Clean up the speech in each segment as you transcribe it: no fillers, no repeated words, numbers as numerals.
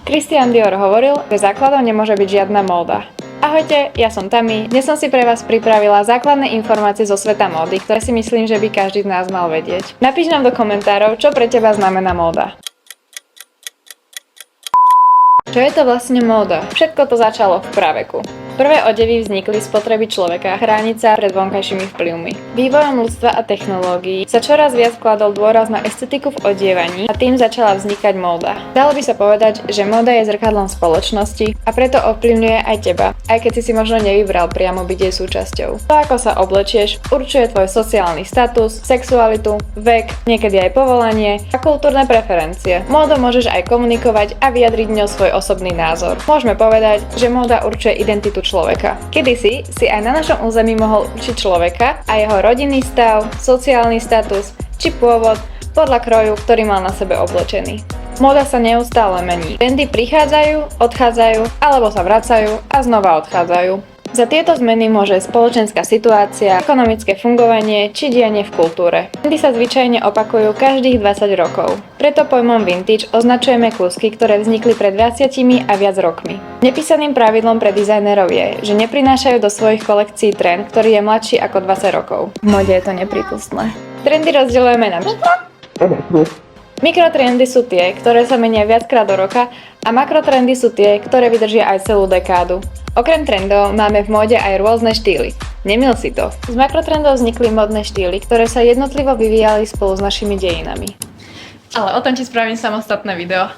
Christian Dior hovoril, že základom nemôže byť žiadna móda. Ahojte, ja som Tami. Dnes som si pre vás pripravila základné informácie zo sveta módy, ktoré si myslím, že by každý z nás mal vedieť. Napíš nám do komentárov, čo pre teba znamená móda. Čo je to vlastne móda? Všetko to začalo v praveku. Prvé odevy vznikli z potreby človeka chrániť sa pred vonkajšími vplyvmi. Vývojom ľudstva a technológií sa čoraz viac kladol dôraz na estetiku v odievaní a tým začala vznikať móda. Dalo by sa povedať, že móda je zrkadlom spoločnosti a preto ovplyvňuje aj teba, aj keď si možno nevybral priamo byť jej súčasťou. To, ako sa oblečieš, určuje tvoj sociálny status, sexualitu, vek, niekedy aj povolanie a kultúrne preferencie. Módou môžeš aj komunikovať a vyjadriť ňou svoj osobný názor. Môžeme povedať, že móda určuje identitu človeka. Kedysi si aj na našom území mohol určiť človeka a jeho rodinný stav, sociálny status či pôvod podľa kroju, ktorý mal na sebe oblečený. Móda sa neustále mení. Trendy prichádzajú, odchádzajú alebo sa vracajú a znova odchádzajú. Za tieto zmeny môže spoločenská situácia, ekonomické fungovanie či dianie v kultúre. Trendy sa zvyčajne opakujú každých 20 rokov. Preto pojmom vintage označujeme kúsky, ktoré vznikli pred 20 a viac rokmi. Nepísaným pravidlom pre dizajnerov je, že neprinášajú do svojich kolekcií trend, ktorý je mladší ako 20 rokov. V mode je to neprípustné. Trendy rozdeľujeme na mikrotrendy sú tie, ktoré sa menia viackrát do roka a makrotrendy sú tie, ktoré vydržia aj celú dekádu. Okrem trendov máme v móde aj rôzne štýly. Nemýl si to. Z makrotrendov vznikli modné štýly, ktoré sa jednotlivo vyvíjali spolu s našimi dejinami. Ale o tom ti spravím samostatné video.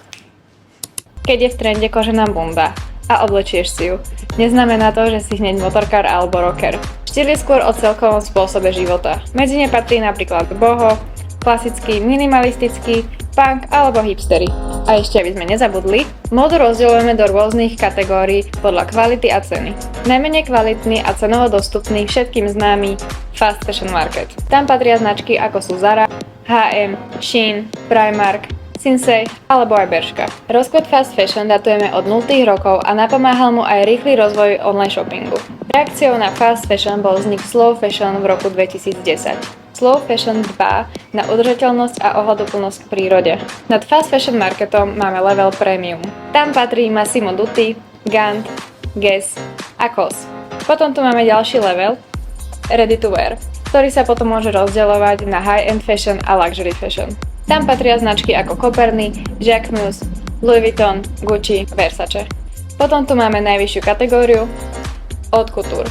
Keď je v trende kožená bunda a oblečieš si ju, neznamená to, že si hneď motorkár alebo rocker. Štýl je skôr o celkovom spôsobe života. Medzi ne patrí napríklad boho, klasický, minimalistický, punk alebo hipstery. A ešte, aby sme nezabudli, módu rozdeľujeme do rôznych kategórií podľa kvality a ceny. Najmenej kvalitný a cenovo dostupný všetkým známy fast fashion market. Tam patria značky ako sú Zara, H&M, Shein, Primark, Sinsay alebo aj Bershka. Rozkvet fast fashion datujeme od 0. rokov a napomáhal mu aj rýchly rozvoj online shoppingu. Reakciou na fast fashion bol vznik slow fashion v roku 2010. Slow fashion dbá na udržateľnosť a ohľaduplnosť k prírode. Nad fast fashion marketom máme level premium. Tam patrí Massimo Dutti, Gant, Guess a COS. Potom tu máme ďalší level, ready to wear, ktorý sa potom môže rozdeľovať na high-end fashion a luxury fashion. Tam patria značky ako Coperny, Jacquemus, Louis Vuitton, Gucci, Versace. Potom tu máme najvyššiu kategóriu, haute couture,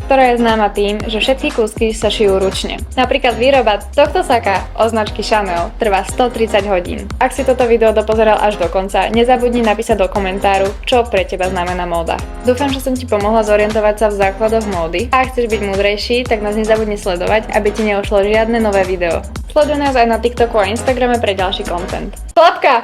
ktorá je známa tým, že všetky kúsky sa šijú ručne. Napríklad výroba tohto saka od značky Chanel trvá 130 hodín. Ak si toto video dopozeral až do konca, nezabudni napísať do komentáru, čo pre teba znamená móda. Dúfam, že som ti pomohla zorientovať sa v základoch módy. A ak chceš byť múdrejší, tak nás nezabudni sledovať, aby ti neušlo žiadne nové video. Sleduj nás aj na TikToku a Instagrame pre ďalší content. Klapka!